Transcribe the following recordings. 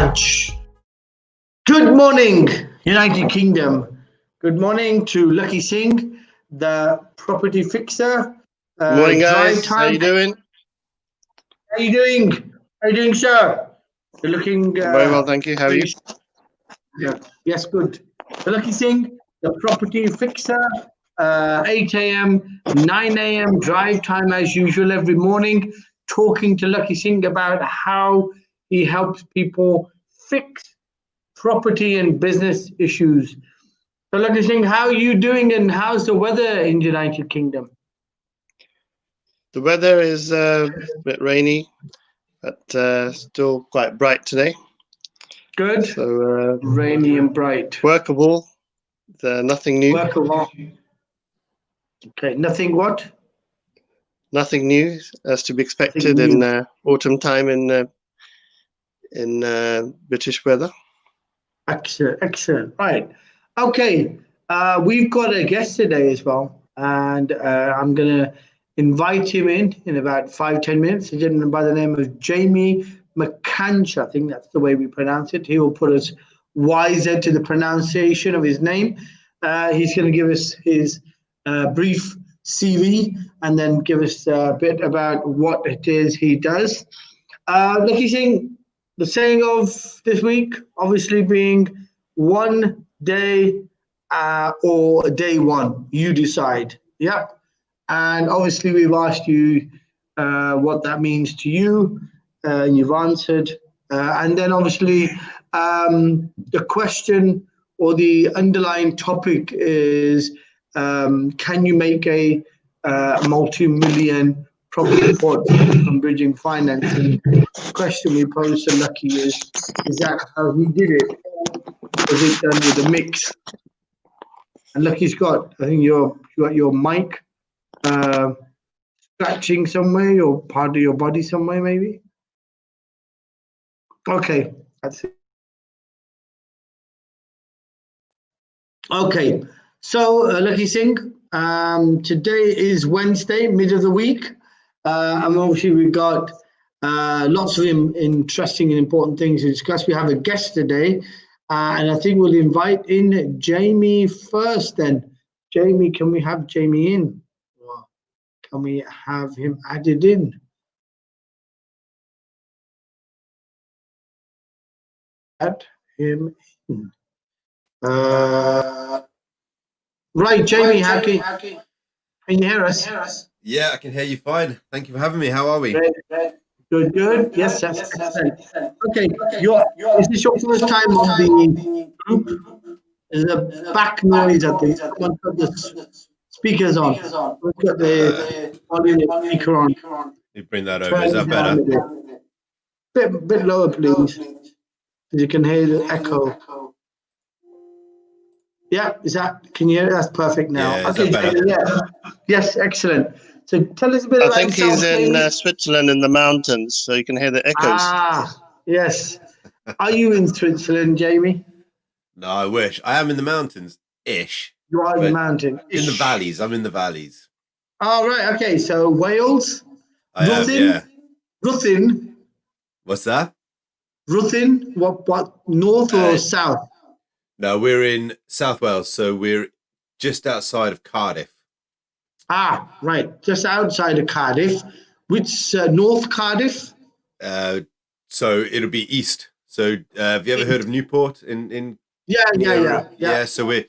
Raj. Good morning, United Kingdom. Good morning to Lakhi Singh, the property fixer. Good morning, guys. Drive time. How you doing? How you doing? How you doing, sir? You're looking very well, thank you. How are you? Yeah. Yes, good. So Lakhi Singh, the property fixer. 8 a.m., 9 a.m. drive time as usual every morning, talking to Lakhi Singh about how he helps people fix property and business issues. So Lakhi Singh, how are you doing and how's the weather in the United Kingdom? The weather is a bit rainy, but still quite bright today. Good. So rainy and bright. Workable. Nothing new. Workable. Okay, nothing what? Nothing new, as to be expected in autumn time in British weather. Excellent, excellent. Right. Okay. We've got a guest today as well, and I'm going to invite him in about 5-10 minutes. A gentleman by the name of Jamie McCancha. I think that's the way we pronounce it. He will put us wiser to the pronunciation of his name. He's going to give us his brief CV and then give us a bit about what it is he does. Lakhi Singh, the saying of this week, obviously being one day or day one, you decide. Yeah. And obviously we've asked you what that means to you. You've answered. And then obviously the question or the underlying topic is, can you make a multi-million property portfolio from Bridgingfinance? And the question we posed to Lakhi is that how he did it? Was it done with a mix? And Lakhi's got, I think you got your mic scratching somewhere, or part of your body somewhere, maybe. Okay, that's it. Okay, so Lakhi Singh, today is Wednesday, mid of the week, and obviously we've got lots of interesting and important things to discuss. We have a guest today, and I think we'll invite in Jamie first. Then, Jamie, can we have Jamie in? Can we have him added in? Add him in. Right, Jamie, how can you hear us? Yeah, I can hear you fine. Thank you for having me. How are we? Great. Good. Yes, that's excellent. Okay, is this your first time on the group? There's a back noise, I think. Someone put the speakers on. We've got the volume speaker on. You bring that over. Is that better? Bit lower, please. You can hear the echo. Yeah, can you hear it? That's perfect now. Yeah, okay, yeah. Yes, excellent. So tell us a bit about yourself. I think he's in Switzerland in the mountains, so you can hear the echoes. Ah, yes. Are you in Switzerland, Jamie? No, I wish. I am in the mountains-ish. You are in the mountains? In the valleys. I'm in the valleys. Oh, right. Okay, so Wales? I am, yeah. Ruthin? What's that? Ruthin? What? North or south? No, we're in South Wales, so we're just outside of Cardiff. Ah, right, just outside of Cardiff. Which North Cardiff? So it'll be east. So have you ever heard of Newport in Yeah. So we're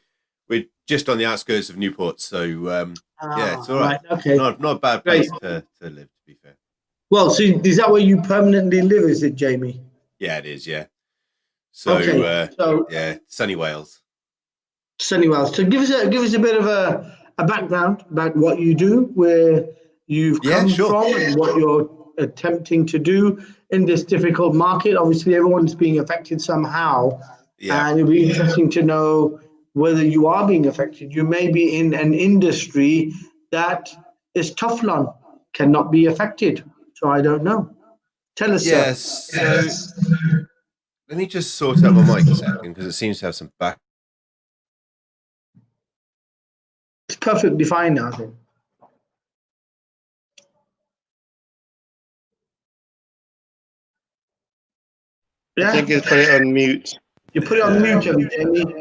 just on the outskirts of Newport. So yeah, it's all right. Okay. Not a bad place to live, to be fair. Well, so is that where you permanently live? Is it, Jamie? Yeah, it is. Yeah. So, yeah, sunny Wales. Sunny Wales. So give us a bit of a background about what you do, where you've come from, and what you're attempting to do in this difficult market. Obviously, everyone's being affected somehow, and it'll be interesting to know whether you are being affected. You may be in an industry that is Teflon, cannot be affected. So I don't know. Tell us, sir. So let me just sort out my mic a second, because it seems to have some back. It's perfectly fine now, I think. I think it's put it on mute. You put it on mute, Jamie.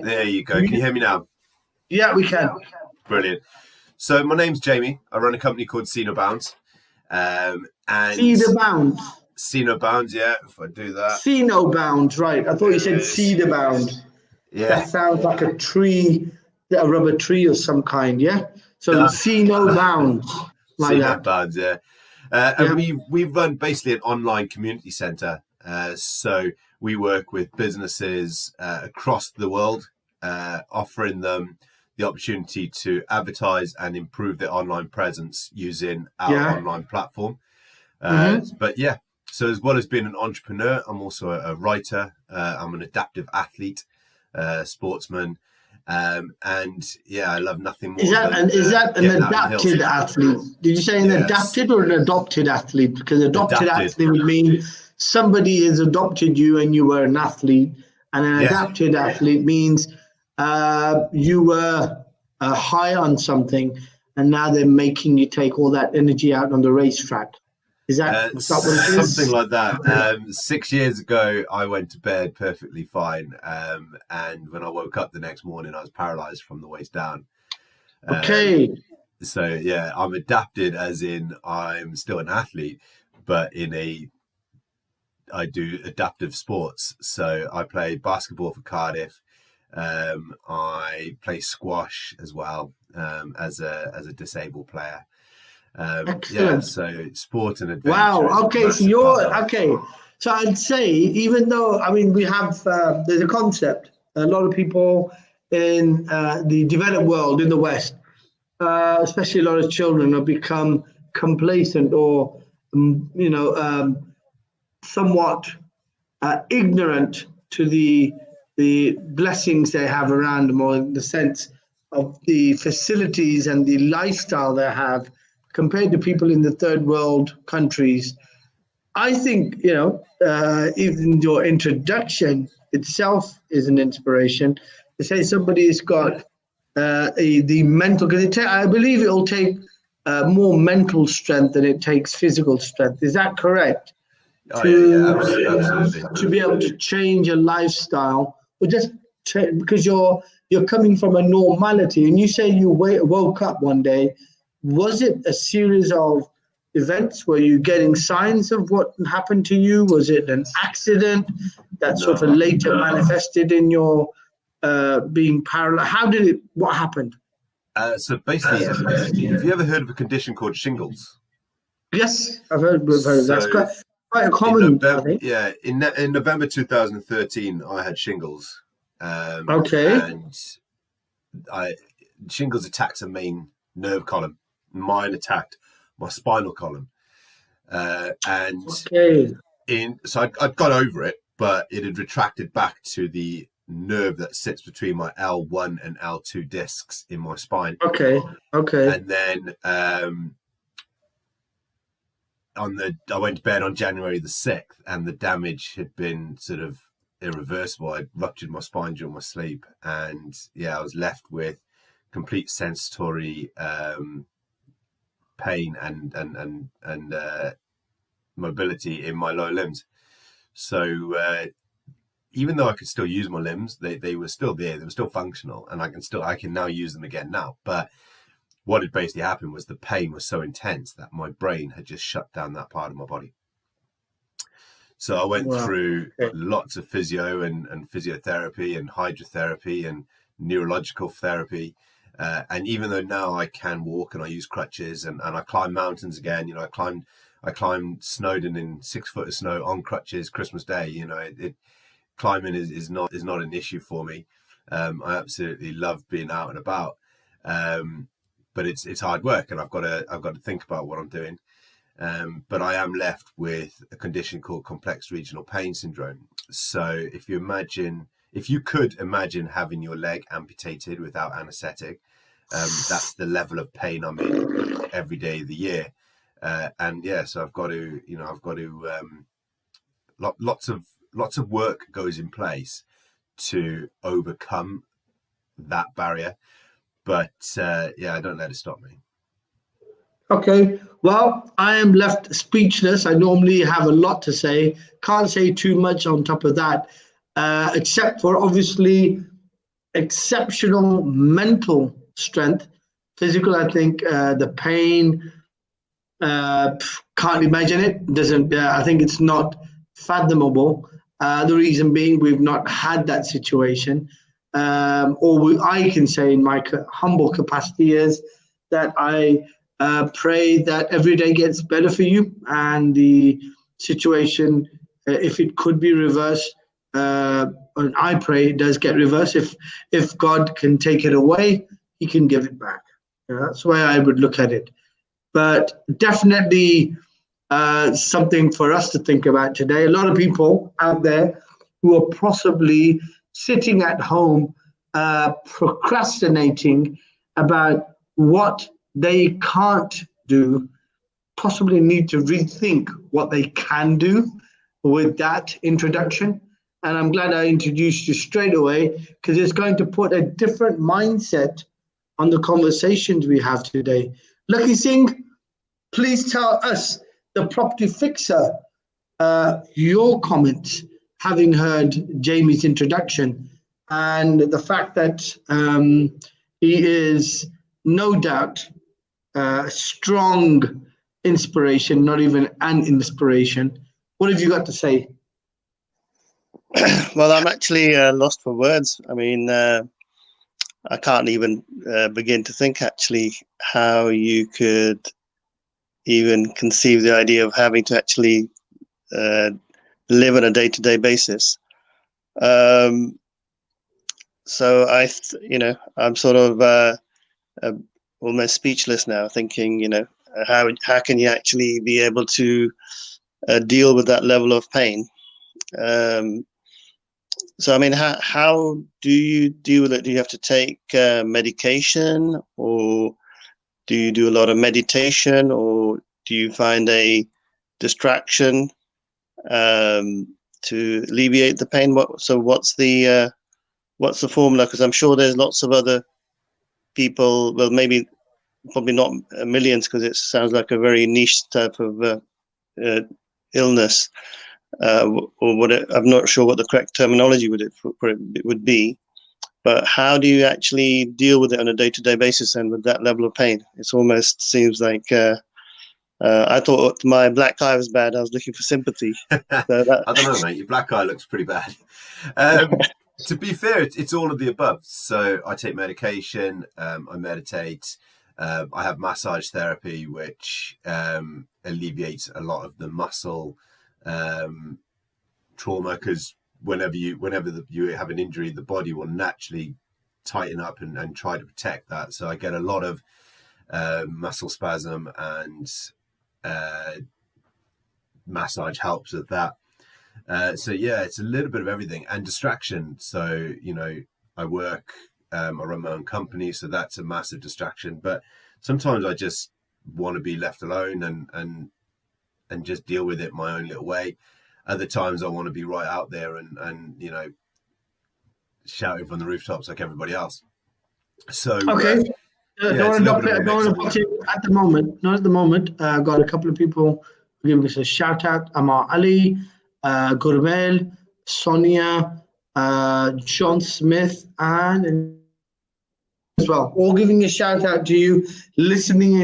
There you go. Can you hear me now? Yeah, we can. Brilliant. So my name's Jamie. I run a company called Bounds. And Cedar Bound. Bounds, yeah, if I do that. Ceno Bound, right. I thought you said Cedar Bound. Yeah. That sounds like a tree, a rubber tree of some kind, yeah? So Ceno Bound, like that. Bounds, yeah. And we run basically an online community centre. So we work with businesses across the world, offering them the opportunity to advertise and improve their online presence using our online platform. But yeah, so as well as being an entrepreneur, I'm also a writer. I'm an adaptive athlete, sportsman. And yeah, I love nothing more. Is that an adapted athlete? Did you say an adapted or an adopted athlete? Because adopted athlete would mean somebody has adopted you and you were an athlete, and an adapted athlete means you were high on something, and now they're making you take all that energy out on the racetrack. Is that what it is? Something like that. 6 years ago, I went to bed perfectly fine, and when I woke up the next morning, I was paralyzed from the waist down. Okay. So yeah, I'm adapted, as in I'm still an athlete, but I do adaptive sports. So I play basketball for Cardiff. I play squash as well, as a disabled player. So sport and adventure. Wow. Okay. So I'd say, even though, I mean, we have, there's a concept, a lot of people in the developed world in the West, especially a lot of children, have become complacent or, somewhat ignorant to the blessings they have around them, or in the sense of the facilities and the lifestyle they have compared to people in the third world countries. I think, even your introduction itself is an inspiration. To say somebody's got the mental, because I believe it will take more mental strength than it takes physical strength. Is that correct? Absolutely. To be able to change a lifestyle, or just because you're coming from a normality, and you say you woke up one day. Was it a series of events? Were you getting signs of what happened to you? Was it an accident that sort of later manifested in your being paralyzed? What happened? So basically, have you ever heard of a condition called shingles? Yes, I've heard of it. That's quite a common thing. Yeah, in November 2013, I had shingles. Okay. And shingles attacks a main nerve column. Mine attacked my spinal column, so I'd got over it, but it had retracted back to the nerve that sits between my L1 and L2 discs in my spine. Okay. And then I went to bed on January the 6th, and the damage had been sort of irreversible. I'd ruptured my spine during my sleep, and I was left with complete sensory pain and mobility in my lower limbs. So even though I could still use my limbs, they were still there, they were still functional, and I can now use them again now. But what had basically happened was the pain was so intense that my brain had just shut down that part of my body. So I went through lots of physio and physiotherapy and hydrotherapy and neurological therapy. And even though now I can walk and I use crutches and I climb mountains again, I climbed Snowdon in 6 foot of snow on crutches Christmas Day. Climbing is not an issue for me. I absolutely love being out and about, but it's hard work, and I've got to think about what I'm doing. But I am left with a condition called complex regional pain syndrome. So if you could imagine having your leg amputated without anesthetic, that's the level of pain I'm in every day of the year. So I've got to, lots of work goes in place to overcome that barrier. But I don't let it stop me. Okay, well, I am left speechless. I normally have a lot to say. Can't say too much on top of that, except for obviously exceptional mental strength. Physical, I think the pain, can't imagine it. Doesn't. I think it's not fathomable. The reason being, we've not had that situation. I can say in my humble capacity is that I pray that every day gets better for you, and the situation, if it could be reversed, and I pray it does get reversed. If God can take it away, He can give it back. That's the way I would look at it. But definitely something for us to think about today. A lot of people out there who are possibly sitting at home procrastinating about what they can't do, possibly need to rethink what they can do with that introduction. And I'm glad I introduced you straight away, because it's going to put a different mindset on the conversations we have today. Lakhi Singh, please tell us, the property fixer, your comments, having heard Jamie's introduction, and the fact that he is no doubt a strong inspiration, not even an inspiration. What have you got to say? Well, I'm actually lost for words. I mean, I can't even begin to think actually how you could even conceive the idea of having to actually live on a day-to-day basis. So I'm sort of almost speechless now, thinking, how can you actually be able to deal with that level of pain? So, I mean, how do you deal with it? Do you have to take medication, or do you do a lot of meditation, or do you find a distraction to alleviate the pain? What's the formula? Because I'm sure there's lots of other people. Well, probably not millions, because it sounds like a very niche type of illness. Or I'm not sure what the correct terminology would be, but how do you actually deal with it on a day-to-day basis and with that level of pain? It almost seems like I thought my black eye was bad. I was looking for sympathy. So I don't know, mate. Your black eye looks pretty bad. To be fair, it's all of the above. So I take medication, I meditate, I have massage therapy, which alleviates a lot of the muscle trauma, because whenever you have an injury, the body will naturally tighten up and try to protect that. So I get a lot of muscle spasm, and massage helps with that. So yeah, it's a little bit of everything, and distraction. So I work, I run my own company, so that's a massive distraction. But sometimes I just want to be left alone and just deal with it my own little way. Other times I want to be right out there and shouting from the rooftops like everybody else. So okay, don't want to put it at the moment. Not at the moment. I've got a couple of people giving us a shout out. Amar Ali, Gurmel, Sonia, John Smith, and as well, all giving a shout out to you, listening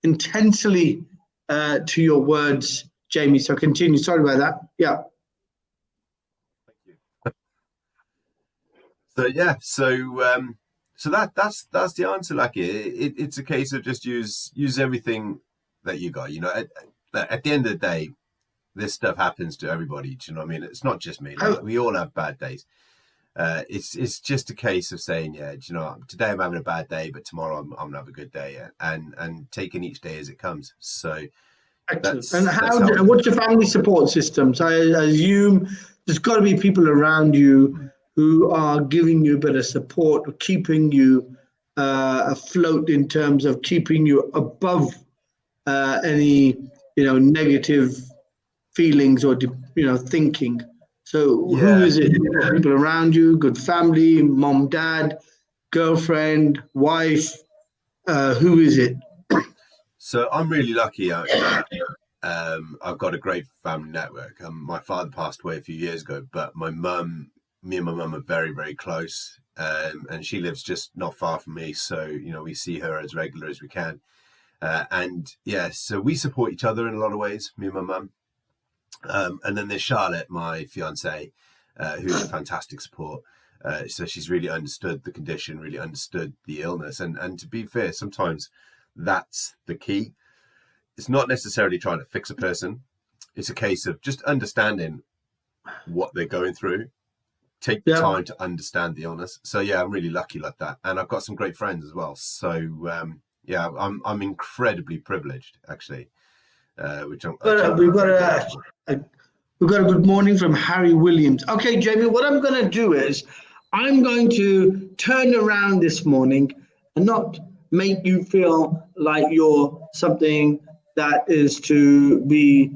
intensely to your words, Jamie. So continue. Sorry about that. Yeah. Thank you. So yeah, so that's the answer, Lakhi. It's a case of just use everything that you got. At the end of the day, this stuff happens to everybody. Do you know what I mean? It's not just me. We all have bad days. It's just a case of saying, yeah, do you know, today I'm having a bad day, but tomorrow I'm gonna have a good day, and taking each day as it comes. So excellent. And what's your family support systems? I assume there's got to be people around you who are giving you a bit of support, or keeping you afloat in terms of keeping you above any negative feelings or thinking. So yeah. Who is it? People around you, good family, mom, dad, girlfriend, wife. Who is it? So I'm really lucky that I've got a great family network. My father passed away a few years ago, but me and my mum are very, very close. And she lives just not far from me. So, we see her as regular as we can. And yeah, so we support each other in a lot of ways, me and my mum. And then there's Charlotte, my fiance, who's a fantastic support. So she's really understood the condition, really understood the illness. And to be fair, sometimes that's the key. It's not necessarily trying to fix a person. It's a case of just understanding what they're going through. Take the time to understand the illness. So yeah, I'm really lucky like that. And I've got some great friends as well. So yeah, I'm incredibly privileged, actually. Which we've got a good morning from Harry Williams. Okay, Jamie, what I'm going to do is I'm going to turn around this morning and not make you feel like you're something that is to be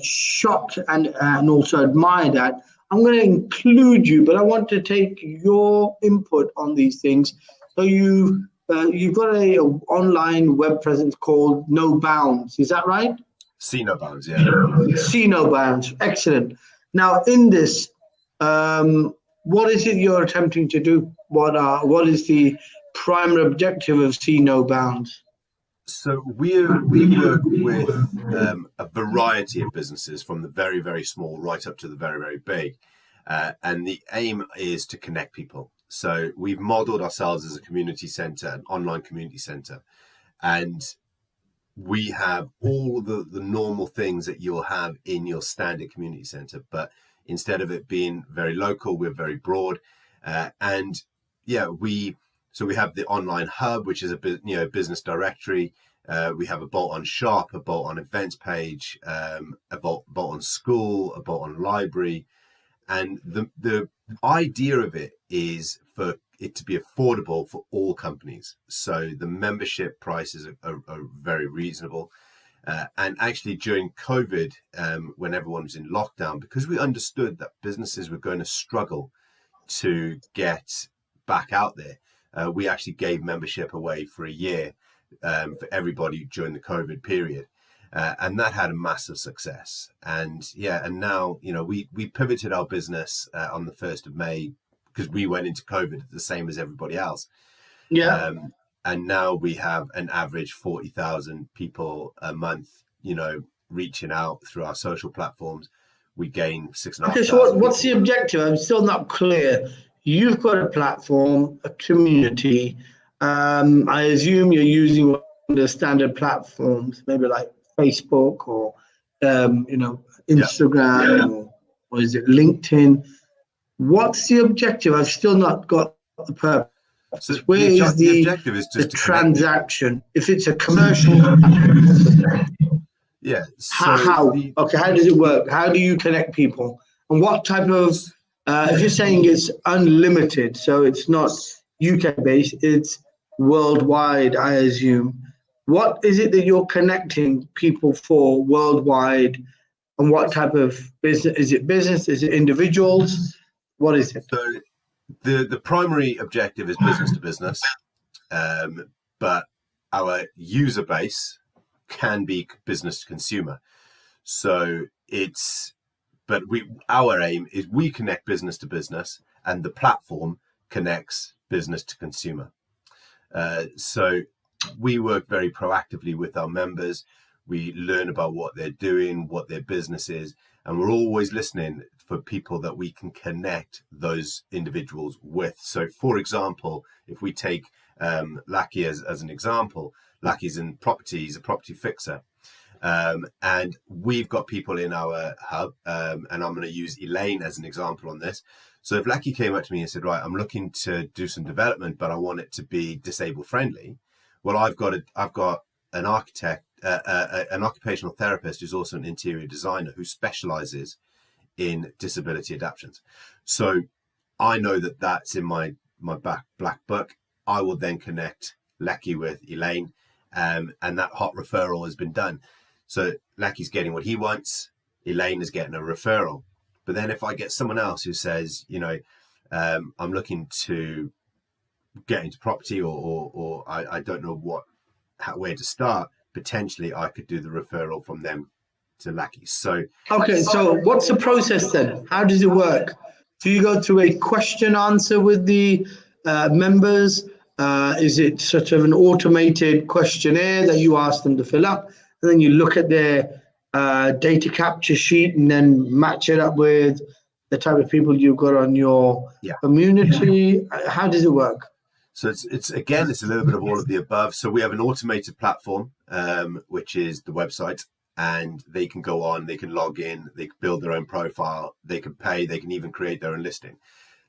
shocked and also admired at. I'm going to include you, but I want to take your input on these things. So you've got a online web presence called No Bounds. Is that right? See No Bounds, yeah. See No Bounds. Excellent. Now, in this, what is it you're attempting to do? What is the primary objective of See No Bounds? So we work with a variety of businesses, from the very, very small right up to the very, very big. And the aim is to connect people. So we've modeled ourselves as a community center, an online community center. And we have all the normal things that you'll have in your standard community center. But instead of it being very local, we're very broad. And yeah, so we have the online hub, which is a business directory. We have a bolt-on shop, a bolt-on events page, a bolt-on school, a bolt-on library. And the idea of it is for it to be affordable for all companies. So the membership prices are very reasonable. And actually during COVID, when everyone was in lockdown, because we understood that businesses were going to struggle to get back out there, we actually gave membership away for a year for everybody during the COVID period. And that had a massive success. And yeah, and now, we pivoted our business on the 1st of May because we went into COVID the same as everybody else. Yeah. And now we have an average 40,000 people a month, reaching out through our social platforms. We gain 6,500. Okay, so what's the objective? I'm still not clear. You've got a platform, a community. I assume you're using one of the standard platforms, maybe like Facebook or Instagram, or is it LinkedIn? What's the objective? I've still not got the purpose. So where is the objective is just the transaction? If it's a commercial, yeah. So how does it work? How do you connect people? And what type of? If you're saying it's unlimited, so it's not UK based, it's worldwide, I assume. What is it that you're connecting people for worldwide, and what type of business? Is it business? Is it individuals? What is it? So the primary objective is business to business, but our user base can be business to consumer. So our aim is we connect business to business, and the platform connects business to consumer. So we work very proactively with our members. We learn about what they're doing, what their business is, and we're always listening for people that we can connect those individuals with. So, for example, if we take Lakhi as an example, Lakhi's in property, he's a property fixer. And we've got people in our hub, and I'm going to use Elaine as an example on this. So if Lakhi came up to me and said, right, I'm looking to do some development, but I want it to be disabled friendly. Well, I've got an architect, an occupational therapist who's also an interior designer who specializes in disability adaptations. So I know that that's in my black book. I will then connect Lakhi with Elaine, and that hot referral has been done. So Lakhi's getting what he wants, Elaine is getting a referral. But then if I get someone else who says, I'm looking to get into property, or I don't know where to start, potentially I could do the referral from them to Lakhi. So okay, so what's the process then? How does it work? Do you go through a question answer with the members? Is it sort of an automated questionnaire that you ask them to fill up, and then you look at their data capture sheet and then match it up with the type of people you've got on your community? How does it work? So it's again, it's a little bit of all of the above. So we have an automated platform, which is the website, and they can go on, they can log in, they can build their own profile, they can pay, they can even create their own listing.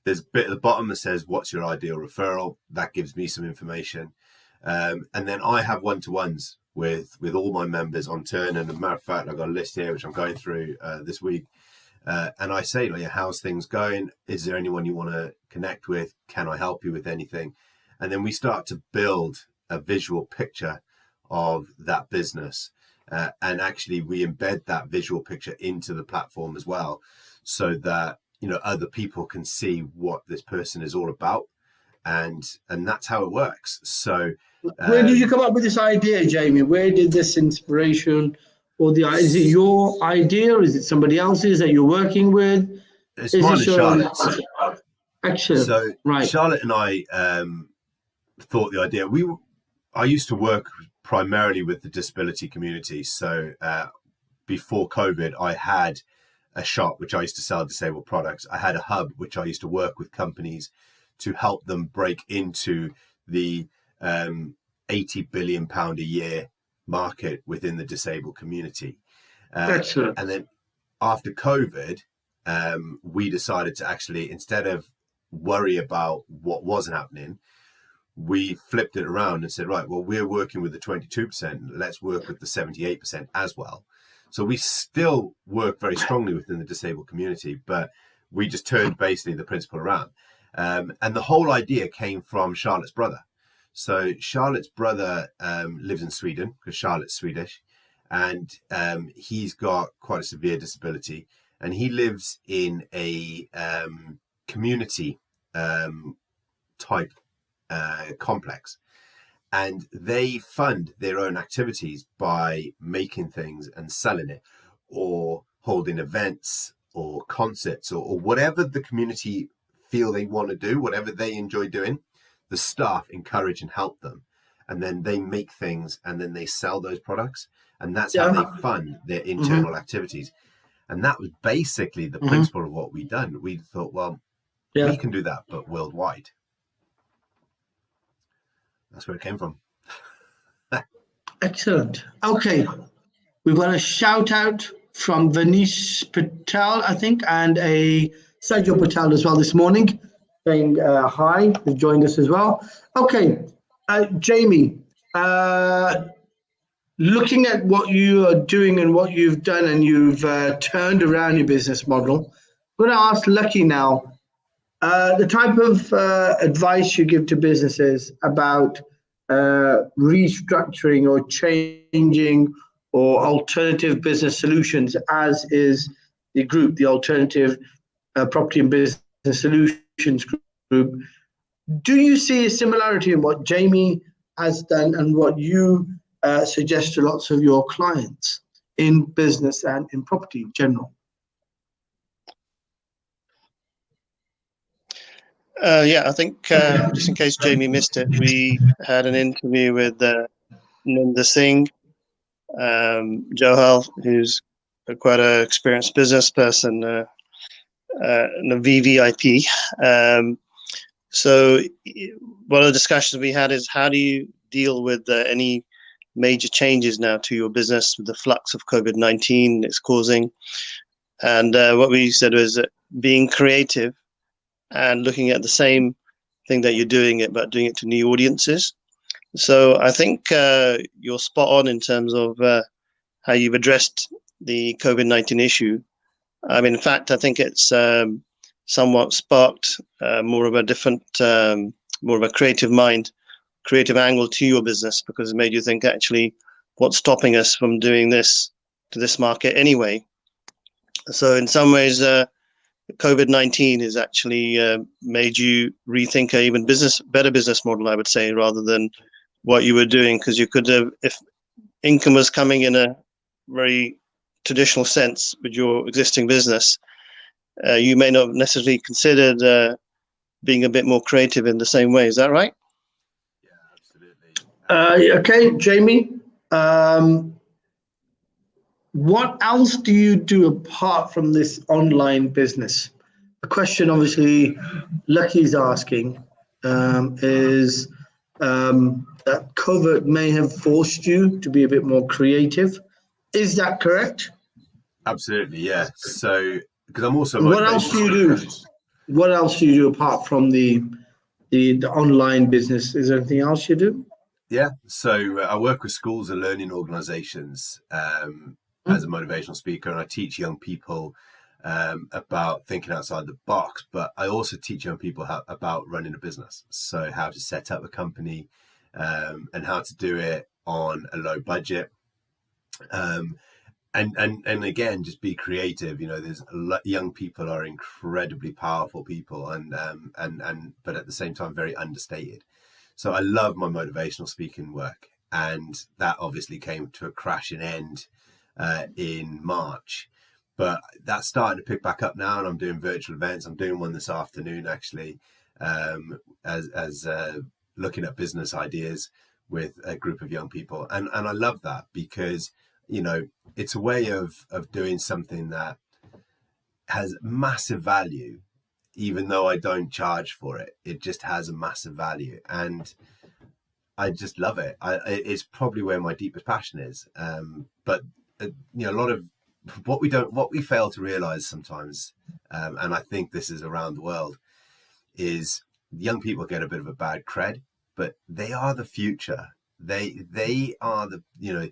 There's a bit at the bottom that says, what's your ideal referral? That gives me some information. And then I have one-to-ones with all my members on turn. And as a matter of fact, I've got a list here, which I'm going through this week. And I say, like, how's things going? Is there anyone you want to connect with? Can I help you with anything? And then we start to build a visual picture of that business. And actually we embed that visual picture into the platform as well, so that, you know, other people can see what this person is all about. And that's how it works. So where did you come up with this idea, Jamie? Where did this inspiration, or is it your idea, or is it somebody else's that you're working with? It's mine and Charlotte's. Excellent. So right. Charlotte and I thought the idea. I used to work primarily with the disability community. So before COVID, I had a shop which I used to sell disabled products. I had a hub which I used to work with companies to help them break into the £80 billion a year market within the disabled community. Excellent. And then after COVID, we decided to actually, instead of worry about what wasn't happening, we flipped it around and said, right, well, we're working with the 22%. Let's work with the 78% as well. So we still work very strongly within the disabled community, but we just turned basically the principle around. And the whole idea came from Charlotte's brother. So Charlotte's brother lives in Sweden, because Charlotte's Swedish, and he's got quite a severe disability, and he lives in a community type complex, and they fund their own activities by making things and selling it, or holding events or concerts, or whatever the community feel they want to do, whatever they enjoy doing. The staff encourage and help them, and then they make things and then they sell those products, and that's how they fund their internal activities. And that was basically the principle of what we'd done. We thought, well, we can do that, but worldwide. That's where it came from. Excellent. Okay, we've got a shout out from Vanish Patel, I think, and a Sergio Patel as well this morning, saying hi. They've joined us as well. Okay, Jamie, looking at what you are doing and what you've done, and you've turned around your business model, I'm going to ask Lakhi now, the type of advice you give to businesses about restructuring or changing or alternative business solutions, as is the group, the Alternative Property and Business Solutions Group. Do you see a similarity in what Jamie has done and what you suggest to lots of your clients in business and in property in general? I think just in case Jamie missed it, we had an interview with Lakhi Singh, Johal, who's quite an experienced business person, and a VVIP. So one of the discussions we had is, how do you deal with any major changes now to your business with the flux of COVID-19 it's causing? And what we said was being creative and looking at the same thing that you're doing it, but doing it to new audiences. So I think you're spot on in terms of how you've addressed the COVID-19 issue. I mean, in fact, I think it's somewhat sparked more of a different, more of a creative angle to your business, because it made you think, actually, what's stopping us from doing this to this market anyway? So in some ways, COVID-19 has actually made you rethink a better business model, I would say, rather than what you were doing, because you could have, if income was coming in a very traditional sense with your existing business, you may not necessarily considered being a bit more creative in the same way. Is that right? Yeah, absolutely. Okay, Jamie. What else do you do apart from this online business? The question, obviously, Lucky's asking is that COVID may have forced you to be a bit more creative. Is that correct? Absolutely, yeah. So, because I'm also What else do you do? What else do you do apart from the online business? Is there anything else you do? Yeah, so I work with schools and learning organizations as a motivational speaker, and I teach young people about thinking outside the box, but I also teach young people about running a business. So how to set up a company and how to do it on a low budget. And again, just be creative. You know, there's young people are incredibly powerful people, and but at the same time very understated. So I love my motivational speaking work, and that obviously came to a crashing end in March. But that's starting to pick back up now, and I'm doing virtual events. I'm doing one this afternoon actually, as looking at business ideas with a group of young people, and I love that because, you know, it's a way of doing something that has massive value, even though I don't charge for it. It just has a massive value, and I just love it. It's probably where my deepest passion is. But you know, a lot of what we fail to realize sometimes, and I think this is around the world, is young people get a bit of a bad cred, but they are the future. They are the, you know,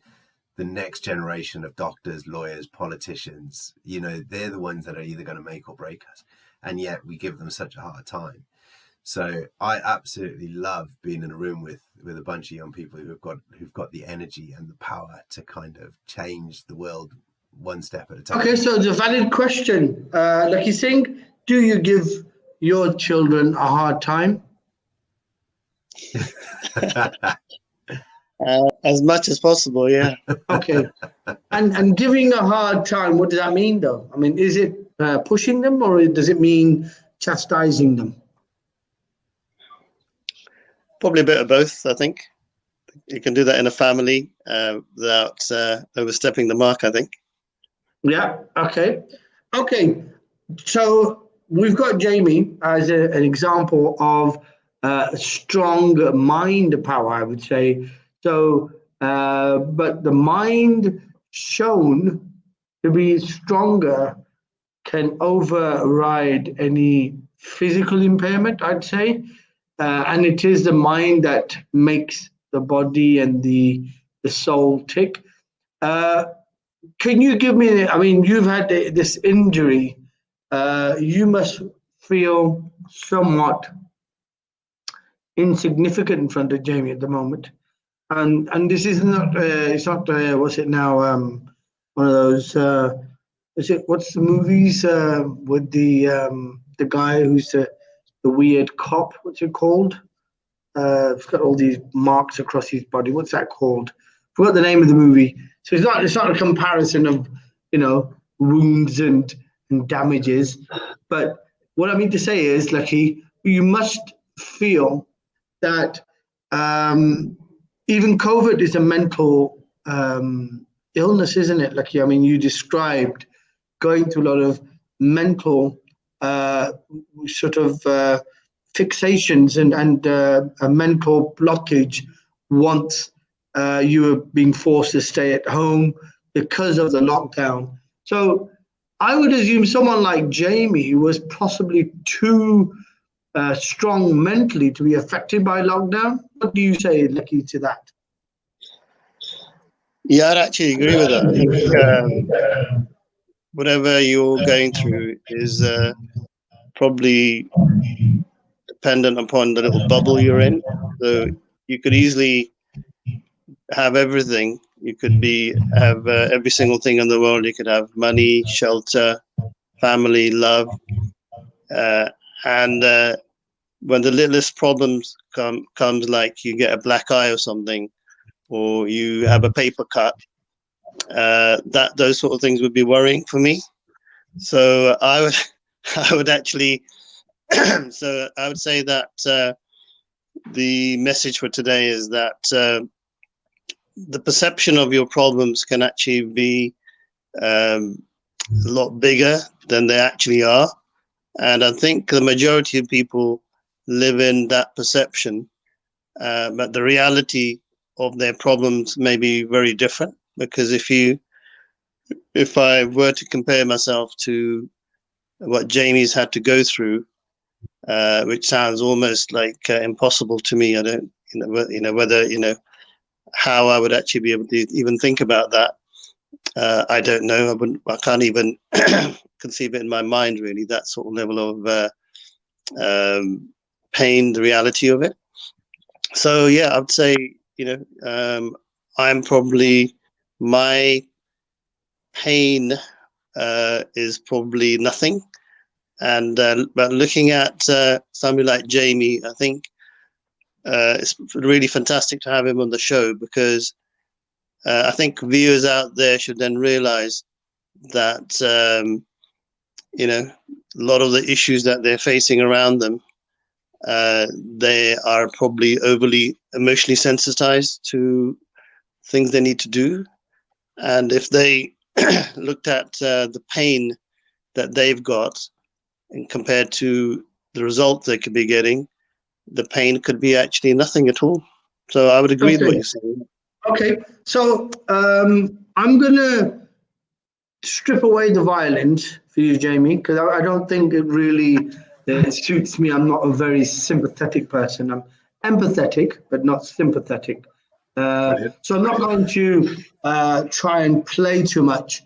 the next generation of doctors, lawyers, politicians. You know, they're the ones that are either going to make or break us, and yet we give them such a hard time. So I absolutely love being in a room with a bunch of young people who've got the energy and the power to kind of change the world one step at a time. Okay, so it's a valid question. Lakhi Singh, do you give your children a hard time? As much as possible, yeah. Okay. And giving a hard time, what does that mean though? I mean, is it pushing them, or does it mean chastising them? Probably a bit of both, I think. You can do that in a family without overstepping the mark, I think. Yeah, okay. Okay, so we've got Jamie as an example of strong mind power, I would say. So, but the mind shown to be stronger can override any physical impairment, I'd say. And it is the mind that makes the body and the soul tick. Can you give me, I mean, you've had this injury. You must feel somewhat insignificant in front of Jamie at the moment. And this is not, it's not, what's it now? One of those, what's the movies with the guy who's the weird cop? What's it called? It's got all these marks across his body. What's that called? Forgot the name of the movie. So it's not a comparison of, you know, wounds and damages. But what I mean to say is, Lakhi, you must feel that even COVID is a mental illness, isn't it, Lakhi? I mean, you described going through a lot of mental sort of fixations and a mental blockage once you were being forced to stay at home because of the lockdown. So I would assume someone like Jamie was possibly too strong mentally to be affected by lockdown. What do you say, Lakhi, to that? Yeah, I'd actually agree with that. I think whatever you're going through is probably dependent upon the little bubble you're in. So you could easily have everything. You could have every single thing in the world. You could have money, shelter, family, love, and when the littlest problems comes, like you get a black eye or something, or you have a paper cut, those sort of things would be worrying for me. So I would actually, so I would say that the message for today is that the perception of your problems can actually be a lot bigger than they actually are. And I think the majority of people live in that perception, but the reality of their problems may be very different. Because if I were to compare myself to what Jamie's had to go through, which sounds almost like impossible to me, I don't, whether how I would actually be able to even think about that. I don't know. I can't even conceive it in my mind, really, that sort of level of pain, the reality of it. So, yeah, I would say, I'm probably, my pain is probably nothing. And but looking at somebody like Jamie, I think it's really fantastic to have him on the show, because I think viewers out there should then realize that, a lot of the issues that they're facing around them, they are probably overly emotionally sensitized to things they need to do. And if they looked at the pain that they've got and compared to the result they could be getting, the pain could be actually nothing at all. So I would agree with what you're saying. Okay, so I'm going to strip away the violence for you, Jamie, because I don't think it really suits me. I'm not a very sympathetic person. I'm empathetic, but not sympathetic. So I'm not going to try and play too much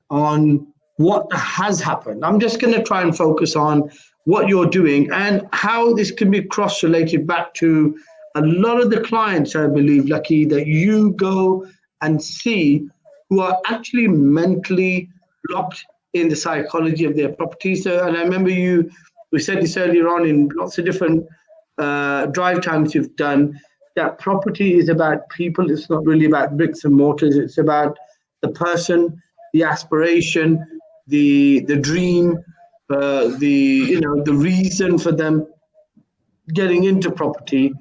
on what has happened. I'm just going to try and focus on what you're doing and how this can be cross-related back to a lot of the clients, I believe, Lakhi, that you go and see who are actually mentally blocked in the psychology of their properties. So, and I remember we said this earlier on in lots of different drive times you've done, that property is about people. It's not really about bricks and mortars. It's about the person, the aspiration, the dream, the reason for them getting into property,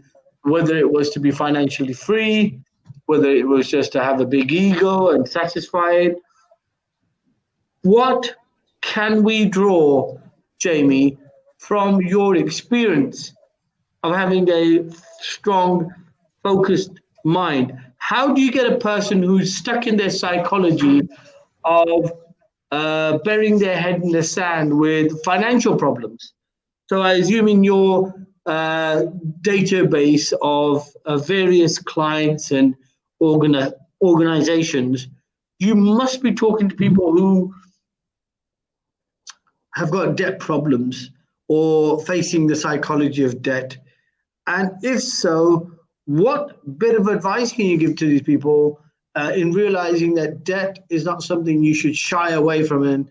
whether it was to be financially free, whether it was just to have a big ego and satisfy it. What can we draw, Jamie, from your experience of having a strong, focused mind? How do you get a person who's stuck in their psychology of burying their head in the sand with financial problems? So I assume in your database of various clients and organizations, you must be talking to people who have got debt problems or facing the psychology of debt. And if so, what bit of advice can you give to these people in realizing that debt is not something you should shy away from and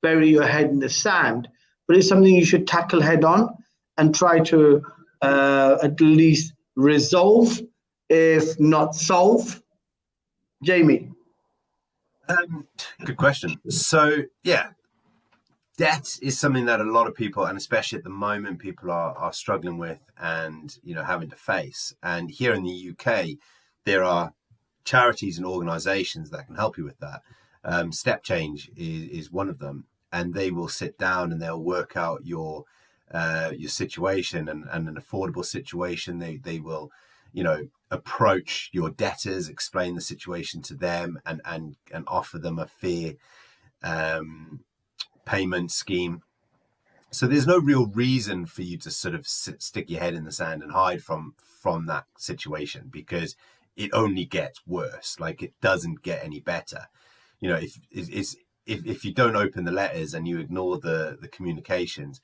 bury your head in the sand, but it's something you should tackle head on and try to at least resolve, if not solve? Jamie. Good question. So, yeah, debt is something that a lot of people, and especially at the moment, people are struggling with and, having to face. And here in the UK, there are charities and organizations that can help you with that. Step Change is one of them, and they will sit down and they'll work out your situation and an affordable situation. They will, approach your debtors, explain the situation to them, and offer them a fair payment scheme. So there's no real reason for you to sort of stick your head in the sand and hide from that situation, because it only gets worse. Like, it doesn't get any better. If you don't open the letters and you ignore the communications,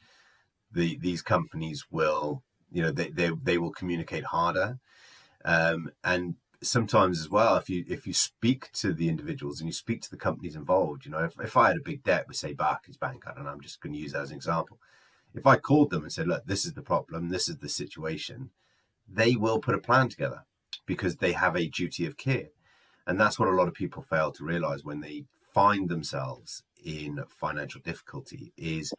these companies will, they will communicate harder. And sometimes as well, if you speak to the individuals and you speak to the companies involved, if I had a big debt with, say, Barclays Bank, I don't know, I'm just going to use that as an example. If I called them and said, look, this is the problem, this is the situation, they will put a plan together. because they have a duty of care. And that's what a lot of people fail to realize when they find themselves in financial difficulty, is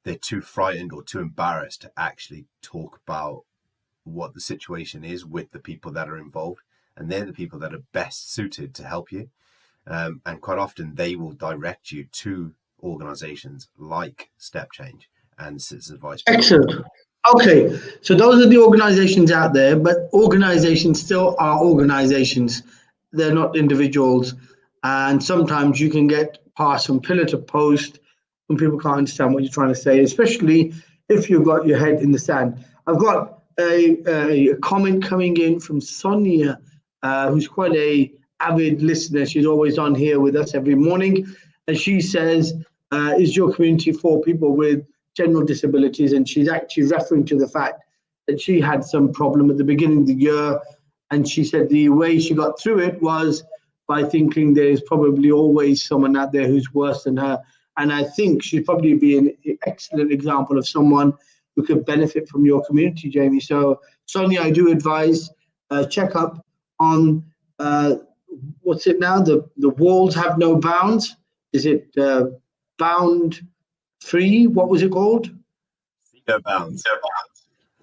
they're too frightened or too embarrassed to actually talk about what the situation is with the people that are involved. And they're the people that are best suited to help you. And quite often they will direct you to organizations like Step Change and Citizens Advice. Excellent. Okay, so those are the organizations out there, but organizations still are organizations. They're not individuals. And sometimes you can get past from pillar to post when people can't understand what you're trying to say, especially if you've got your head in the sand. I've got a comment coming in from Sonia, who's quite a avid listener. She's always on here with us every morning. And she says, is your community for people with general disabilities? And she's actually referring to the fact that she had some problem at the beginning of the year. And she said the way she got through it was by thinking there's probably always someone out there who's worse than her. And I think she'd probably be an excellent example of someone who could benefit from your community, Jamie. So, Sonia, I do advise check up on, what's it now? The walls have no bounds. Is it bound free? What was it called? No bounds.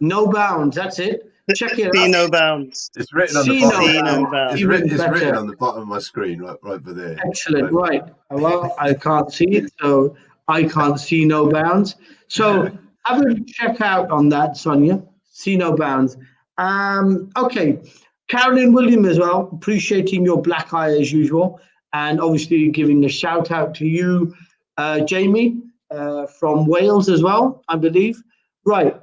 No bounds, that's it. Check it out. No bounds. It's written on the See bottom. no bounds. It's written on the bottom of my screen, right there. Excellent, right. Well, I can't see it, so I can't see no bounds. So have a check out on that, Sonia. See no bounds. Okay, Carolyn William as well, appreciating your black eye as usual, and obviously giving a shout out to you, Jamie, from Wales as well, I believe. Right.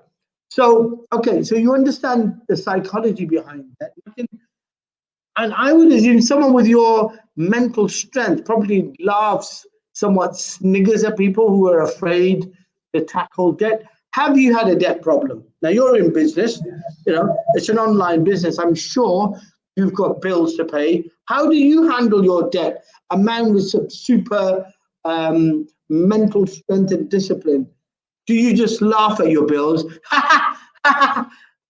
So, okay, so you understand the psychology behind that. And I would assume someone with your mental strength probably laughs, somewhat sniggers at people who are afraid to tackle debt. Have you had a debt problem? Now, you're in business, you know, it's an online business. I'm sure you've got bills to pay. How do you handle your debt? A man with some super mental strength and discipline. Do you just laugh at your bills,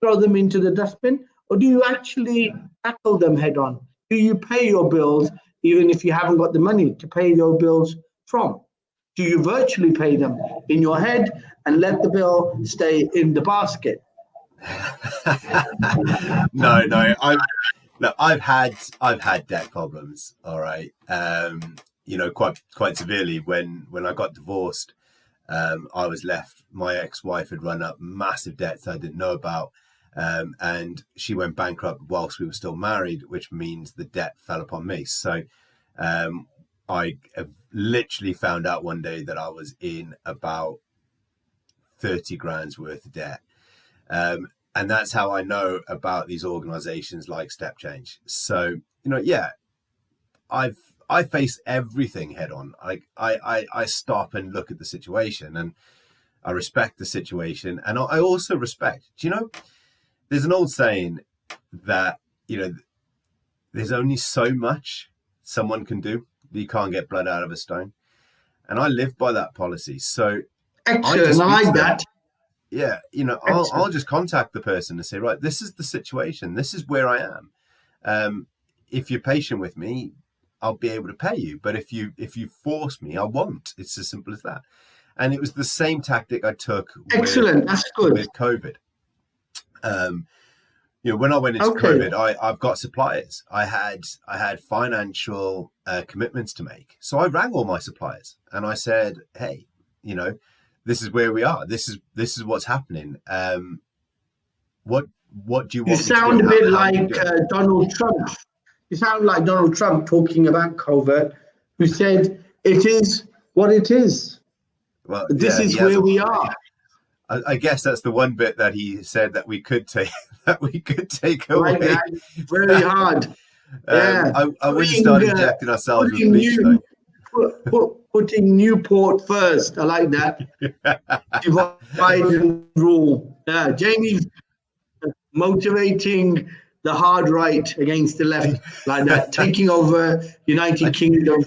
throw them into the dustbin, or do you actually tackle them head on? Do you pay your bills even if you haven't got the money to pay your bills from? Do you virtually pay them in your head and let the bill stay in the basket? No. I've had debt problems. All right, you know, quite severely. When I got divorced, I was left. My ex-wife had run up massive debts I didn't know about, and she went bankrupt whilst we were still married, which means the debt fell upon me. So I literally found out one day that I was in about 30 grand's worth of debt. And that's how I know about these organizations like Step Change. So, you know, yeah, I face everything head on. I stop and look at the situation, and I respect the situation. And I also respect, do you know, there's an old saying that, you know, there's only so much someone can do. You can't get blood out of a stone. And I live by that policy. So excellent, I like that. Yeah, you know, I'll just contact the person and say, right, this is the situation. This is where I am. If you're patient with me, I'll be able to pay you. But if you force me, I won't. It's as simple as that. And it was the same tactic I took. Excellent, that's good. With COVID. You know, when I went into COVID, I've got suppliers. I had financial commitments to make. So I rang all my suppliers and I said, hey, you know, this is where we are. This is what's happening. What do you want? You sound a bit like Donald Trump. You sound like Donald Trump talking about COVID, who said, it is what it is. Well, this is where we are. I guess that's the one bit that he said that we could take away. Like that. Very hard. Yeah. I wouldn't start injecting ourselves with bleach, though. Putting Newport first. I like that. Divide and rule. Yeah, Jamie's motivating the hard right against the left, like that, taking over United Kingdom.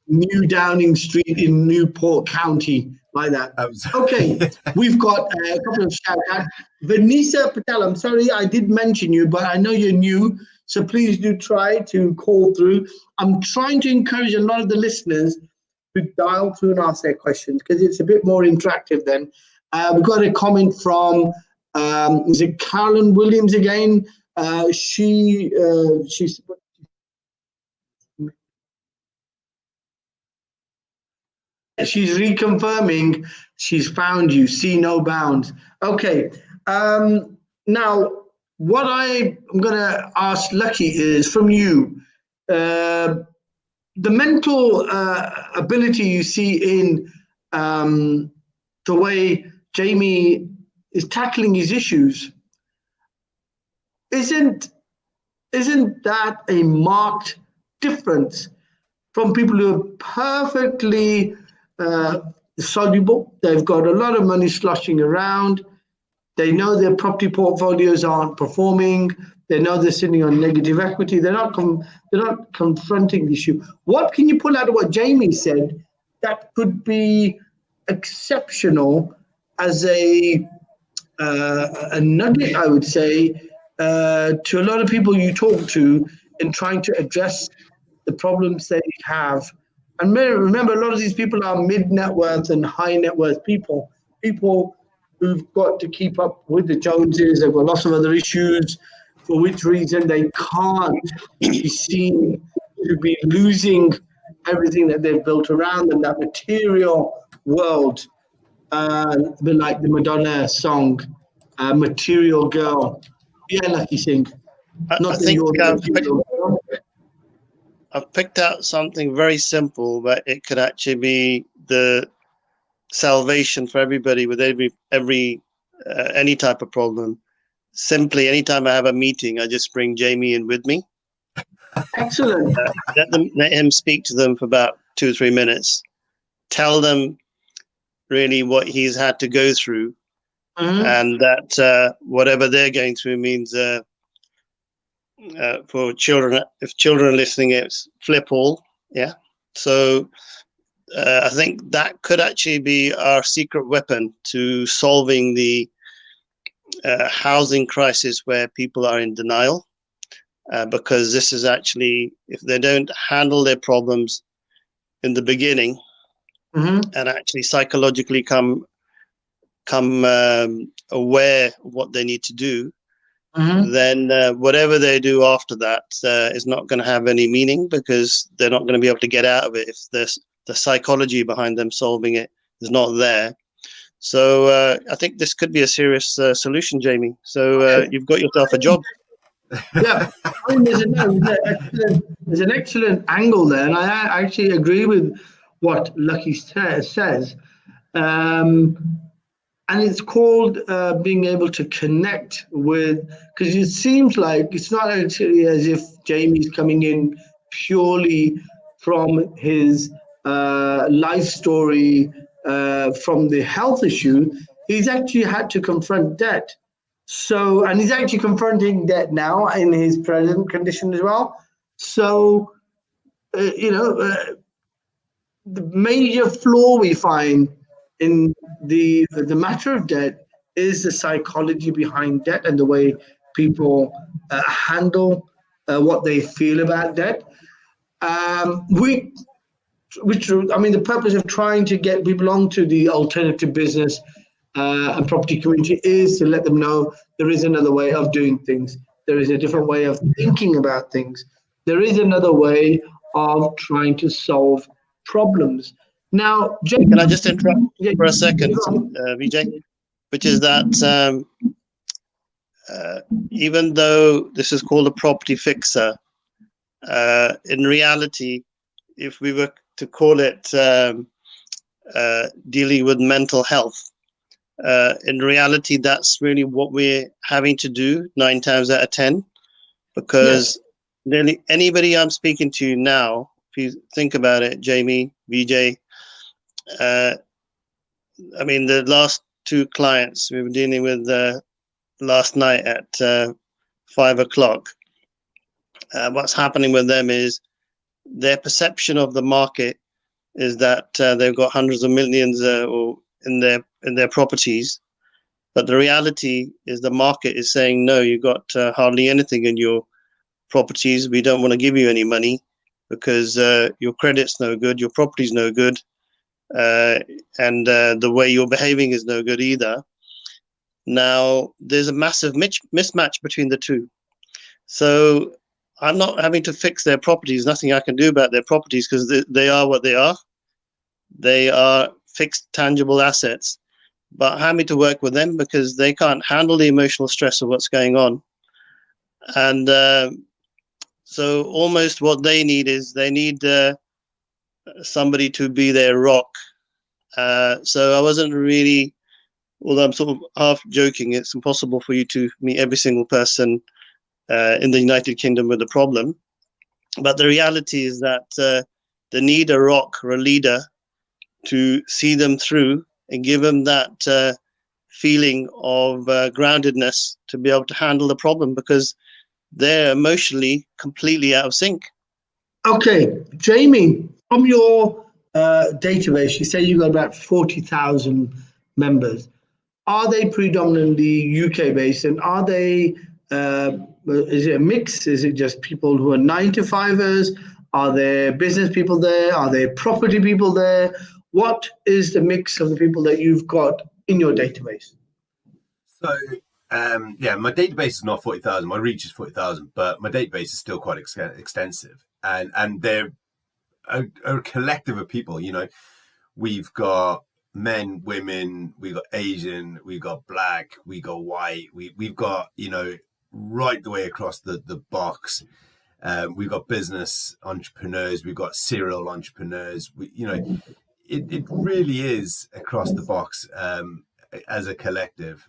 New Downing Street in Newport County, like that. Okay, we've got a couple of shout outs. Vanessa Patel, I'm sorry I did mention you, but I know you're new, so please do try to call through. I'm trying to encourage a lot of the listeners to dial through and ask their questions because it's a bit more interactive then. We've got a comment from, is it Carolyn Williams again? She's reconfirming she's found you. See no bounds. Okay. Now, what I'm going to ask Lakhi is from you, the mental ability you see in the way Jamie is tackling his issues. Isn't that a marked difference from people who are perfectly soluble? They've got a lot of money sloshing around. They know their property portfolios aren't performing. They know they're sitting on negative equity. They're not confronting the issue. What can you pull out of what Jamie said that could be exceptional as a nugget, I would say, to a lot of people you talk to in trying to address the problems they have? And remember, a lot of these people are mid-net worth and high net worth people who've got to keep up with the Joneses. They've got lots of other issues, for which reason they can't be seen to be losing everything that they've built around them, that material world, a bit like the Madonna song, Material Girl. Yeah, Lakhi Singh. I think I've picked out something very simple, but it could actually be the salvation for everybody with any type of problem. Simply, anytime I have a meeting, I just bring Jamie in with me. Excellent. Let him speak to them for about 2 or 3 minutes. Tell them really what he's had to go through, and that whatever they're going through means for children. If children are listening, it's flip all. Yeah. So I think that could actually be our secret weapon to solving the housing crisis where people are in denial, because this is actually, if they don't handle their problems in the beginning and actually psychologically come aware of what they need to do, then whatever they do after that is not going to have any meaning, because they're not going to be able to get out of it if the psychology behind them solving it is not there. So I think this could be a serious solution, Jamie. So you've got yourself a job. Yeah, I mean, there's an excellent angle there, and I actually agree with what Lakhi says. And it's called being able to connect with, because it seems like it's not actually as if Jamie's coming in purely from his life story, from the health issue. He's actually had to confront debt. So, and he's actually confronting debt now in his present condition as well. So, the major flaw we find in the matter of debt is the psychology behind debt and the way people handle what they feel about debt. The purpose of trying to get people onto the alternative business and property community is to let them know there is another way of doing things. There is a different way of thinking about things. There is another way of trying to solve problems. Now, can I just interrupt for a second, Vijay? Which is that even though this is called a property fixer, in reality, if we were to call it dealing with mental health, in reality, that's really what we're having to do 9 times out of 10, because nearly anybody I'm speaking to now, if you think about it, Jamie, Vijay, the last 2 clients we were dealing with last night at 5 o'clock, what's happening with them is their perception of the market is that they've got hundreds of millions or in their properties, but the reality is the market is saying, no, you've got hardly anything in your properties. We don't want to give you any money because your credit's no good, your property's no good, and the way you're behaving is no good either. Now, there's a massive mismatch between the two. So I'm not having to fix their properties. Nothing I can do about their properties because they are what they are. They are fixed, tangible assets. But I'm having to work with them because they can't handle the emotional stress of what's going on. And so almost what they need is they need somebody to be their rock. So I wasn't really, although I'm sort of half joking, it's impossible for you to meet every single person in the United Kingdom with a problem. But the reality is that they need a rock or a leader to see them through and give them that feeling of groundedness to be able to handle the problem because they're emotionally completely out of sync. Okay, Jamie, from your database, you say you've got about 40,000 members. Are they predominantly UK based, and are they, is it a mix? Is it just people who are 9-to-5ers? Are there business people there? Are there property people there? What is the mix of the people that you've got in your database? So, yeah, my database is not 40,000. My reach is 40,000, but my database is still quite extensive. And they're a collective of people. You know, we've got men, women, we've got Asian, we've got black, we got white, we've got, you know, right the way across the box. We've got business entrepreneurs, we've got serial entrepreneurs. It really is across the box as a collective,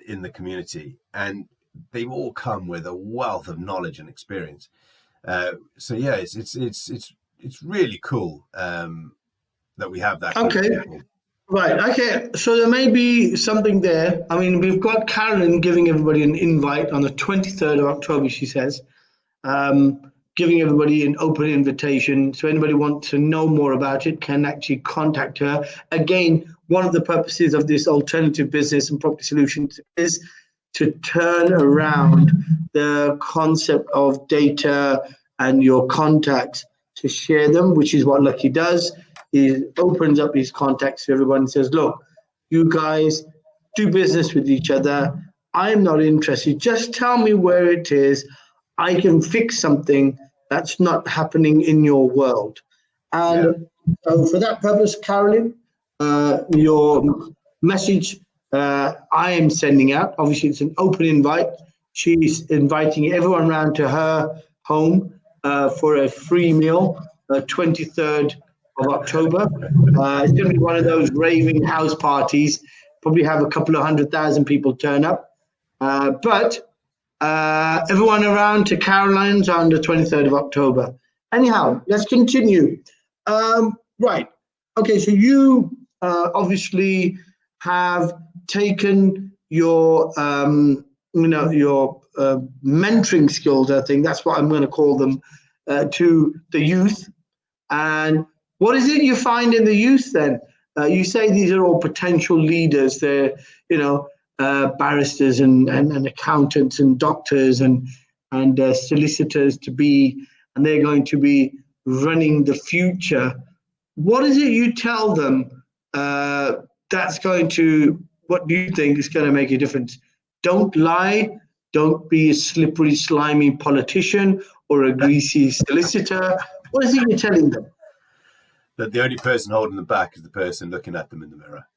in the community, and they've all come with a wealth of knowledge and experience. So yeah, it's really cool that we have that. Okay, right. Okay, so there may be something there. I mean, we've got Carolyn giving everybody an invite on the 23rd of October. She says. Giving everybody an open invitation. So anybody wants to know more about it can actually contact her. Again, one of the purposes of this alternative business and property solutions is to turn around the concept of data and your contacts to share them, which is what Lakhi does. He opens up his contacts to everyone and says, look, you guys do business with each other. I'm not interested. Just tell me where it is. I can fix something that's not happening in your world. And so for that purpose, Carolyn, your message I am sending out, obviously it's an open invite. She's inviting everyone around to her home for a free meal, 23rd of October. It's going to be one of those raving house parties, probably have a couple of 100,000 people turn up. But everyone around to Caroline's on the 23rd of October. Anyhow, let's continue. Right. Okay, so you obviously have taken your, your mentoring skills, I think that's what I'm going to call them, to the youth. And what is it you find in the youth then? You say these are all potential leaders. They're, barristers and accountants and doctors and solicitors to be, and they're going to be running the future. What is it you tell them that's going to, what do you think is going to make a difference? Don't lie. Don't be a slippery, slimy politician or a greasy solicitor. What is it you're telling them? That the only person holding them back is the person looking at them in the mirror.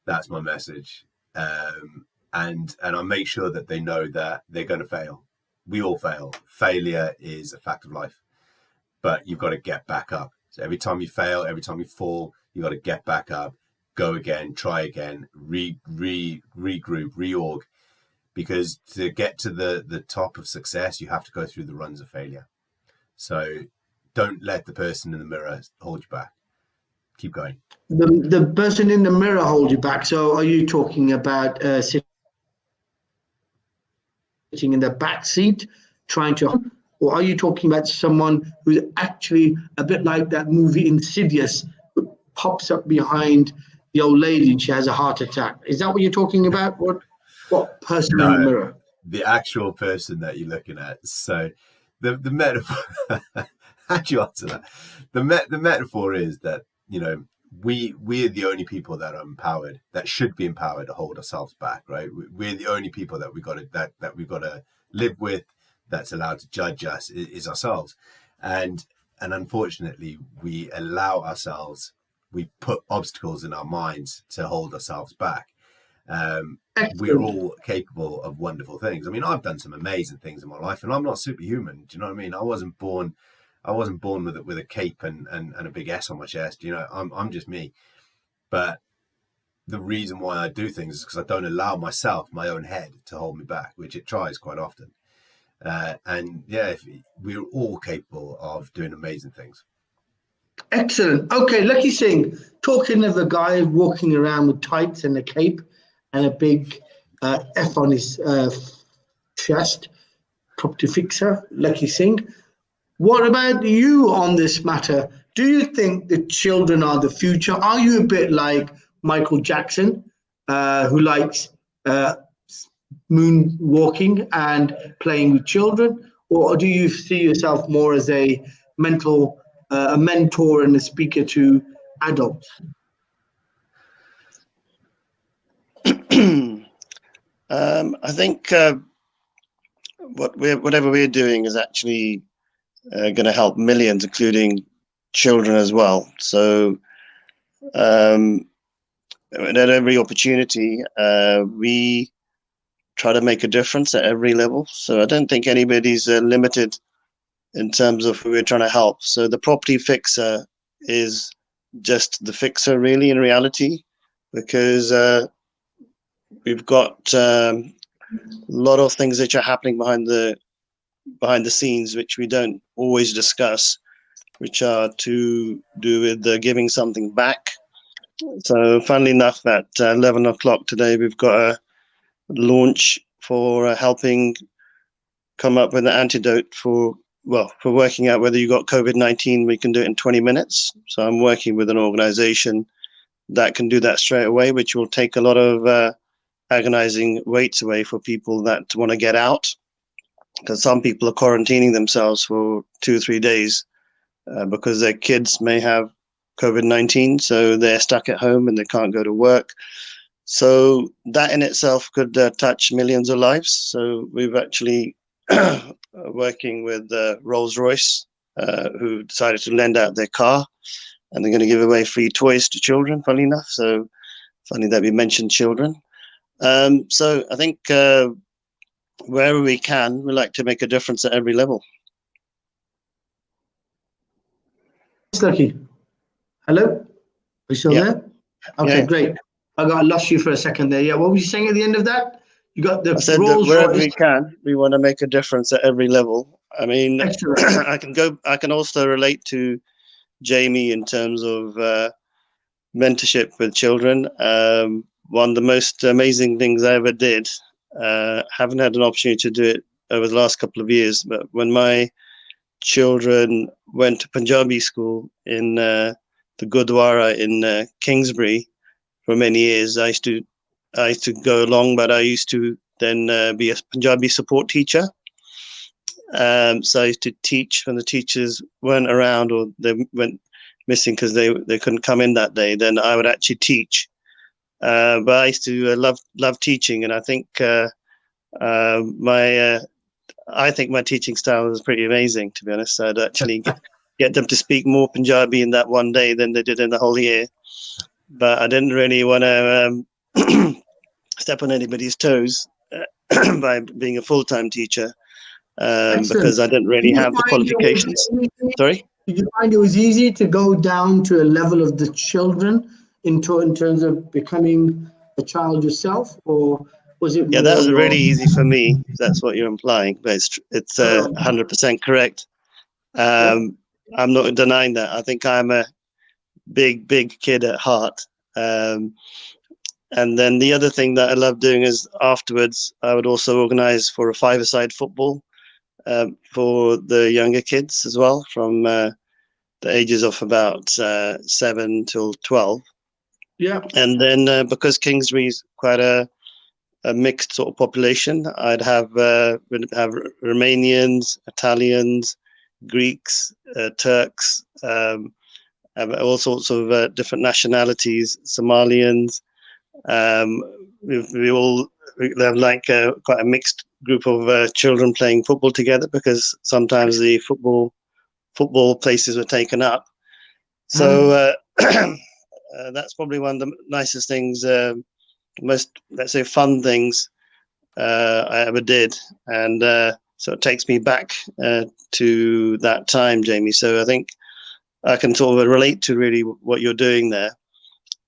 That's my message. And I make sure that they know that they're going to fail. We all fail. Failure is a fact of life, but you've got to get back up. So every time you fail, every time you fall, you've got to get back up, go again, try again, regroup, reorg, because to get to the top of success, you have to go through the runs of failure. So don't let the person in the mirror hold you back. Keep going. The person in the mirror hold you back. So are you talking about sitting in the back seat, trying to, or are you talking about someone who's actually a bit like that movie Insidious, who pops up behind the old lady and she has a heart attack? Is that what you're talking about? What person in the mirror? The actual person that you're looking at. So the metaphor, how do you answer that? The metaphor is that, you know, we're the only people that are empowered, that should be empowered to hold ourselves back, right? We're the only people that we've got to live with, that's allowed to judge us, is ourselves. And unfortunately, we allow ourselves, we put obstacles in our minds to hold ourselves back. We're all capable of wonderful things. I mean, I've done some amazing things in my life, and I'm not superhuman. Do you know what I mean? I wasn't born with a cape and a big S on my chest. You know, I'm just me. But the reason why I do things is because I don't allow myself, my own head, to hold me back, which it tries quite often. And yeah, we're all capable of doing amazing things. Excellent. Okay, Lakhi Singh, talking of a guy walking around with tights and a cape and a big F on his chest, property fixer, Lakhi Singh. What about you on this matter? Do you think the children are the future? Are you a bit like Michael Jackson, who likes moonwalking and playing with children? Or do you see yourself more as a mentor and a speaker to adults? I think whatever we're doing is actually going to help millions, including children as well. So at every opportunity, we try to make a difference at every level. So I don't think anybody's limited in terms of who we're trying to help. So the property fixer is just the fixer, really, in reality, because we've got a lot of things which are happening behind the scenes, which we don't always discuss, which are to do with giving something back. So funnily enough, at 11 o'clock today, we've got a launch for helping come up with an antidote for working out whether you got COVID-19. We can do it in 20 minutes. So I'm working with an organization that can do that straight away, which will take a lot of agonizing waits away for people that want to get out. Because some people are quarantining themselves for 2 or 3 days because their kids may have COVID-19, so they're stuck at home and they can't go to work. So that in itself could touch millions of lives. So we've actually working with Rolls-Royce, who decided to lend out their car, and they're going to give away free toys to children, funny enough. So funny that we mentioned children. So I think wherever we can, we like to make a difference at every level. Lakhi. Hello? Are you still there? Okay, yeah. Great. I lost you for a second there. Yeah, what were you saying at the end of that? You got the I said Rolls that wherever Royce. we can, we want to make a difference at every level. I mean, I can also relate to Jamie in terms of mentorship with children. One of the most amazing things I ever did, haven't had an opportunity to do it over the last couple of years, but when my children went to Punjabi school in the Gurdwara in Kingsbury for many years, I used to go along, but I used to then be a Punjabi support teacher. So I used to teach when the teachers weren't around or they went missing because they couldn't come in that day. Then I would actually teach. But I used to love teaching, and I think my teaching style was pretty amazing, to be honest. I'd actually get them to speak more Punjabi in that one day than they did in the whole year. But I didn't really want to step on anybody's toes by being a full-time teacher because I didn't really have the qualifications. Sorry? Did you find it was easy to go down to a level of the children in terms of becoming a child yourself, or was it? Yeah, that was really easy for me. If that's what you're implying, but it's 100% correct. I'm not denying that. I think I'm a big kid at heart. And then the other thing that I love doing is afterwards, I would also organize for a five-a-side football. for the younger kids as well, from the ages of about 7 till 12. Yeah. And then because Kingsbury is quite a mixed sort of population, I'd have Romanians, Italians, Greeks, Turks, all sorts of different nationalities, Somalians. We have like quite a mixed group of children playing football together, because sometimes the football places were taken up. So that's probably one of the nicest things, most, let's say, fun things I ever did. And so it takes me back to that time, Jamie. So I think I can sort of relate to really what you're doing there.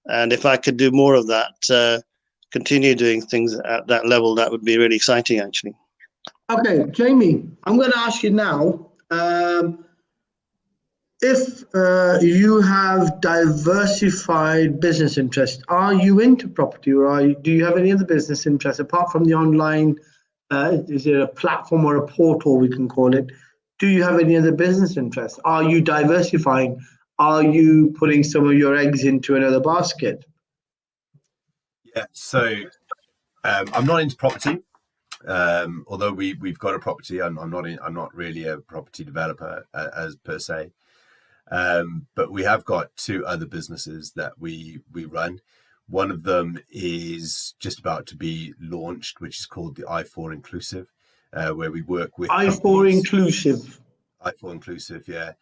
And if I could do more of that, continue doing things at that level, that would be really exciting, actually. Okay, Jamie, I'm going to ask you now, if you have diversified business interests, are you into property, or do you have any other business interests apart from the online? Is it a platform or a portal, we can call it? Do you have any other business interests? Are you diversifying? Are you putting some of your eggs into another basket? Yeah, so I'm not into property. Although we've got a property, I'm not really a property developer as per se. But we have got 2 other businesses that we run. One of them is just about to be launched, which is called the I4 Inclusive, where we work with I4 Inclusive. I4 Inclusive, yeah,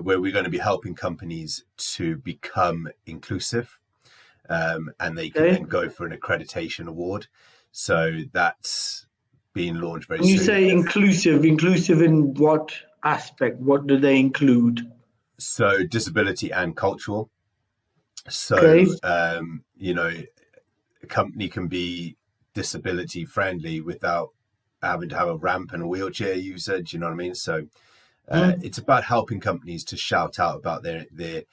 where we're going to be helping companies to become inclusive, and they can then go for an accreditation award. So that's being launched very soon. When you say inclusive in what aspect? What do they include? So disability and cultural. So, a company can be disability friendly without having to have a ramp and a wheelchair usage, you know what I mean? So it's about helping companies to shout out about the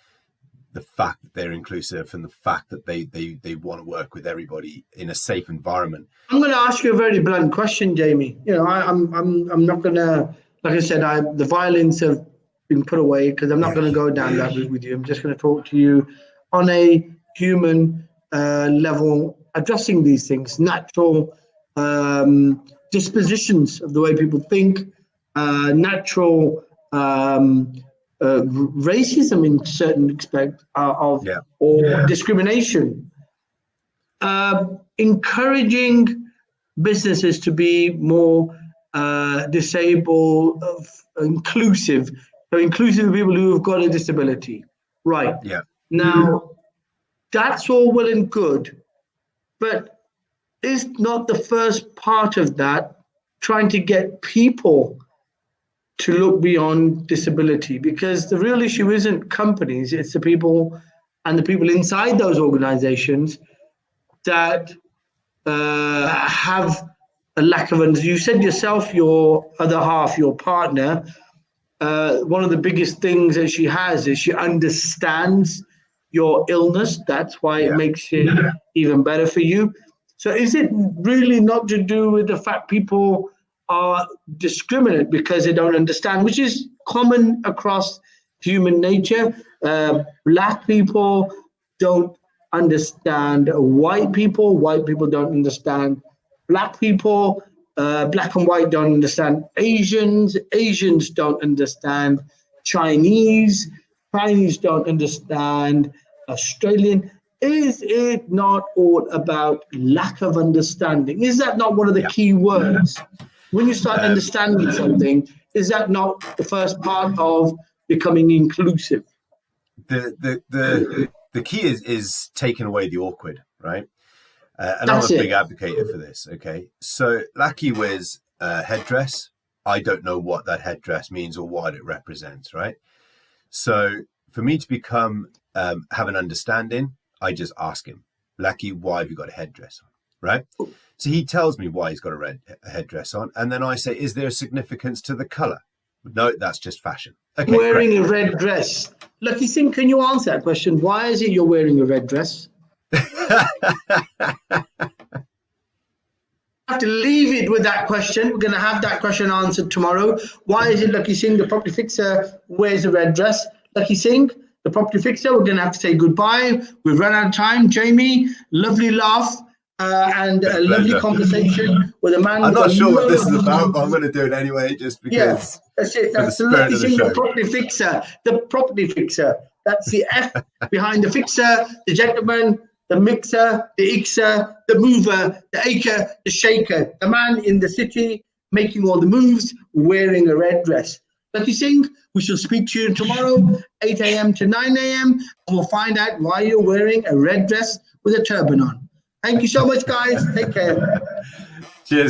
fact that they're inclusive, and the fact that they want to work with everybody in a safe environment. I'm going to ask you a very blunt question, Jamie. I'm not going to, like I said, the violins have been put away, because I'm not going to go down that route with you. I'm just going to talk to you on a human level, addressing these things, natural dispositions of the way people think, natural racism in certain respect or discrimination. Encouraging businesses to be more disabled, inclusive. So inclusive of people who have got a disability. Right. Yeah. Now, that's all well and good, but is not the first part of that trying to get people to look beyond disability? Because the real issue isn't companies, it's the people and the people inside those organizations that have a lack of understanding. You said yourself, your other half, your partner, one of the biggest things that she has is she understands your illness. That's why it makes it even better for you. So is it really not to do with the fact people are discriminate because they don't understand, which is common across human nature? Black people don't understand white people don't understand black people, black and white don't understand Asians don't understand Chinese don't understand Australian. Is it not all about lack of understanding? Is that not one of the key words? When you start understanding something, is that not the first part of becoming inclusive? The key is taking away the awkward, right? And I'm a big advocate for this, okay? So Lakhi wears a headdress. I don't know what that headdress means or what it represents, right? So for me to become, have an understanding, I just ask him, Lakhi, why have you got a headdress on, right? So he tells me why he's got a headdress on. And then I say, is there a significance to the color? No, that's just fashion. Okay, wearing a red dress. Lakhi Singh, can you answer that question? Why is it you're wearing a red dress? have to leave it with that question. We're going to have that question answered tomorrow. Why is it Lakhi Singh, the property fixer, wears a red dress? Lakhi Singh, the property fixer, we're going to have to say goodbye. We've run out of time. Jamie, lovely laugh and a lovely conversation with a man. I'm not sure what this is about, but I'm going to do it anyway, just because. Yeah, that's it. That's the Lakhi Singh, the property fixer. The property fixer. That's the F behind the fixer, the gentleman, the mixer, the ixer, the mover, the acre, the shaker, the man in the city making all the moves, wearing a red dress. Lakhi Singh, we shall speak to you tomorrow, 8 a.m. to 9 a.m. and we'll find out why you're wearing a red dress with a turban on. Thank you so much, guys. Take care.